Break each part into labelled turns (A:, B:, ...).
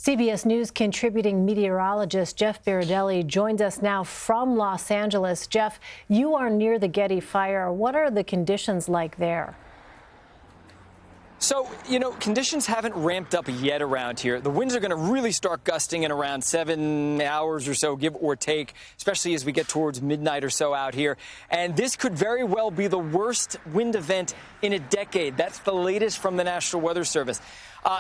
A: CBS News contributing meteorologist Jeff Berardelli joins us now from Los Angeles. Jeff, you are near the Getty Fire. What are the conditions like there?
B: So, conditions haven't ramped up yet around here. The winds are going to really start gusting in around 7 hours or so, give or take, especially as we get towards midnight or so out here. And this could very well be the worst wind event in a decade. That's the latest from the National Weather Service.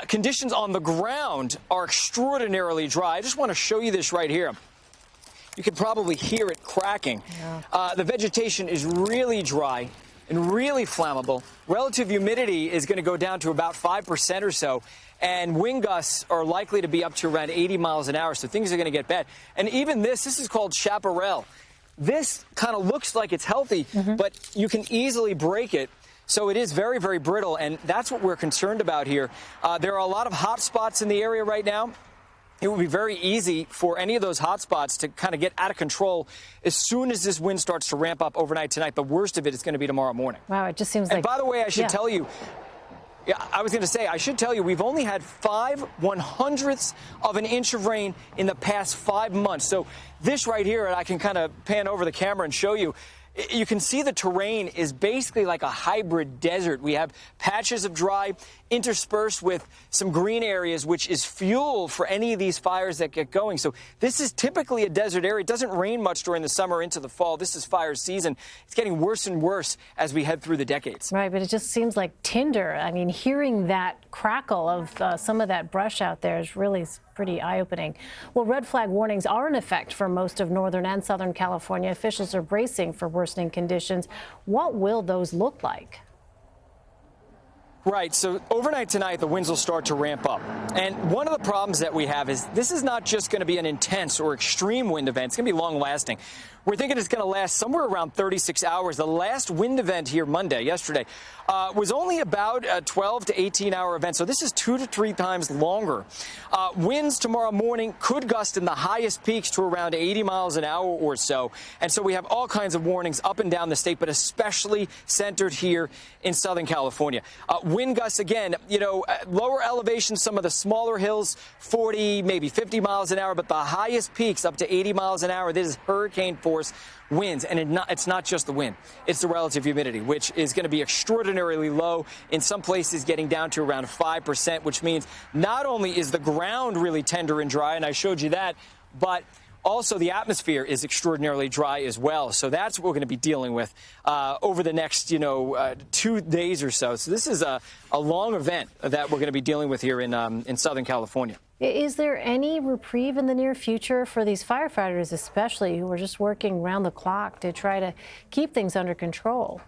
B: Conditions on the ground are extraordinarily dry. I just want to show you this right here. You can probably hear it cracking. Yeah. The vegetation is really dry and really flammable. Relative humidity is going to go down to about 5% or so, and wind gusts are likely to be up to around 80 miles an hour, so things are going to get bad. And even this is called chaparral. This kind of looks like it's healthy, but you can easily break it. So it is very, very brittle, and that's what we're concerned about here. There are a lot of hot spots in the area right now. It would be very easy for any of those hot spots to kind of get out of control as soon as this wind starts to ramp up overnight tonight. The worst of it is going to be tomorrow morning.
A: Wow, it just seems like...
B: And by the way, I should tell you, I should tell you, we've only had 5/100ths of an inch of rain in the past 5 months. So this right here, and I can kind of pan over the camera and show you, you can see the terrain is basically like a hybrid desert. We have patches of dry interspersed with some green areas, which is fuel for any of these fires that get going. So this is typically a desert area. It doesn't rain much during the summer into the fall. This is fire season. It's getting worse and worse as we head through the decades.
A: Right, but it just seems like tinder. I mean, hearing that crackle of some of that brush out there is really pretty eye-opening. Well, red flag warnings are in effect for most of northern and southern California. Officials are bracing for worsening conditions. What will those look like?
B: Right. So overnight tonight, the winds will start to ramp up. And one of the problems that we have is this is not just going to be an intense or extreme wind event. It's going to be long lasting. We're thinking it's going to last somewhere around 36 hours. The last wind event here yesterday, was only about a 12 to 18-hour event. So this is 2 to 3 times longer. Winds tomorrow morning could gust in the highest peaks to around 80 miles an hour or so. And so we have all kinds of warnings up and down the state, but especially centered here in Southern California. Wind gusts, again, lower elevations, some of the smaller hills, 40, maybe 50 miles an hour, but the highest peaks up to 80 miles an hour. This is hurricane force winds, and it's not just the wind. It's the relative humidity, which is going to be extraordinarily low, in some places getting down to around 5%, which means not only is the ground really tender and dry, and I showed you that, but also the atmosphere is extraordinarily dry as well. So that's what we're going to be dealing with over the next, 2 days or so. So this is a long event that we're going to be dealing with here in Southern California.
A: Is there any reprieve in the near future for these firefighters, especially who are just working round the clock to try to keep things under control?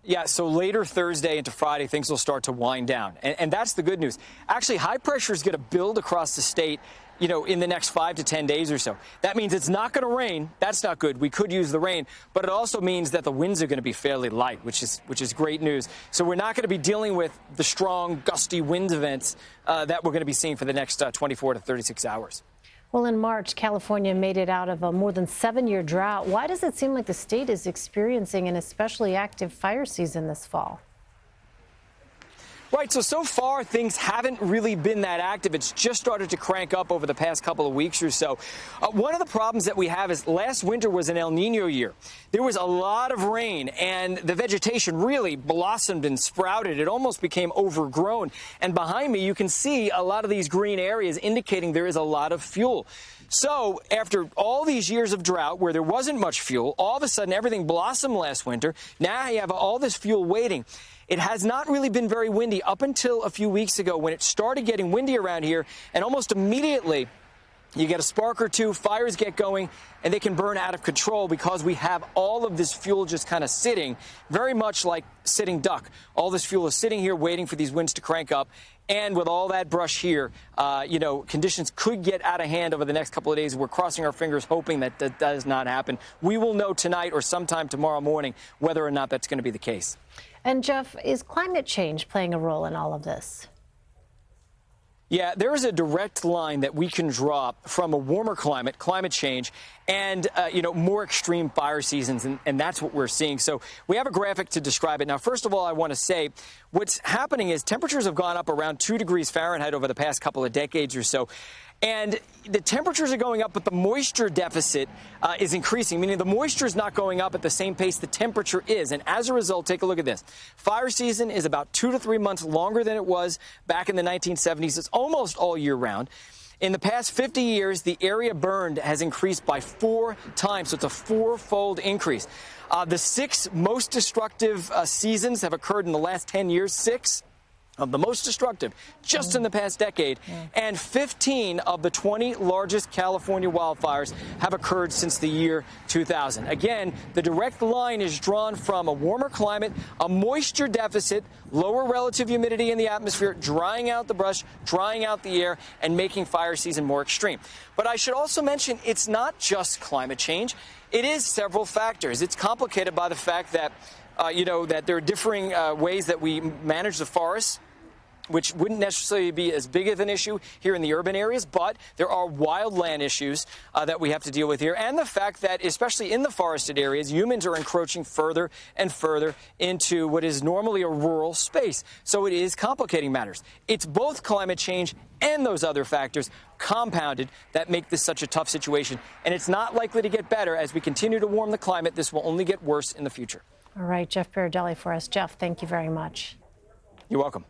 B: Yeah, so later Thursday into Friday, things will start to wind down. And that's the good news. Actually, high pressure is going to build across the state, in the next 5 to 10 days or so. That means it's not going to rain. That's not good. We could use the rain. But it also means that the winds are going to be fairly light, which is great news. So we're not going to be dealing with the strong, gusty wind events that we're going to be seeing for the next 24 to 36 hours.
A: Well, in March, California made it out of a more than 7-year drought. Why does it seem like the state is experiencing an especially active fire season this fall?
B: Right, so far things haven't really been that active. It's just started to crank up over the past couple of weeks or so. One of the problems that we have is last winter was an El Nino year. There was a lot of rain, and the vegetation really blossomed and sprouted. It almost became overgrown. And behind me, you can see a lot of these green areas indicating there is a lot of fuel. So after all these years of drought where there wasn't much fuel, all of a sudden everything blossomed last winter. Now you have all this fuel waiting. It has not really been very windy up until a few weeks ago when it started getting windy around here, and almost immediately you get a spark or two, fires get going, and they can burn out of control because we have all of this fuel just kind of sitting, very much like sitting duck. All this fuel is sitting here waiting for these winds to crank up. And with all that brush here, conditions could get out of hand over the next couple of days. We're crossing our fingers, hoping that that does not happen. We will know tonight or sometime tomorrow morning whether or not that's going to be the case.
A: And Jeff, is climate change playing a role in all of this?
B: Yeah, there is a direct line that we can draw from a warmer climate, climate change, and, more extreme fire seasons, and that's what we're seeing. So we have a graphic to describe it. Now, first of all, I want to say what's happening is temperatures have gone up around 2 degrees Fahrenheit over the past couple of decades or so. And the temperatures are going up, but the moisture deficit is increasing, meaning the moisture is not going up at the same pace the temperature is. And as a result, take a look at this. Fire season is about 2 to 3 months longer than it was back in the 1970s. It's almost all year round. In the past 50 years, the area burned has increased by 4 times, so it's a 4-fold increase. The 6 most destructive seasons have occurred in the last 10 years, 6 of the most destructive just in the past decade, and 15 of the 20 largest California wildfires have occurred since the year 2000. Again, the direct line is drawn from a warmer climate, a moisture deficit, lower relative humidity in the atmosphere, drying out the brush, drying out the air, and making fire season more extreme. But I should also mention it's not just climate change. It is several factors. It's complicated by the fact that that there are differing ways that we manage the forests, which wouldn't necessarily be as big of an issue here in the urban areas, but there are wildland issues that we have to deal with here, and the fact that, especially in the forested areas, humans are encroaching further and further into what is normally a rural space. So it is complicating matters. It's both climate change and those other factors compounded that make this such a tough situation, and it's not likely to get better. As we continue to warm the climate, this will only get worse in the future.
A: All right, Jeff Berardelli for us. Jeff, thank you very much.
B: You're welcome.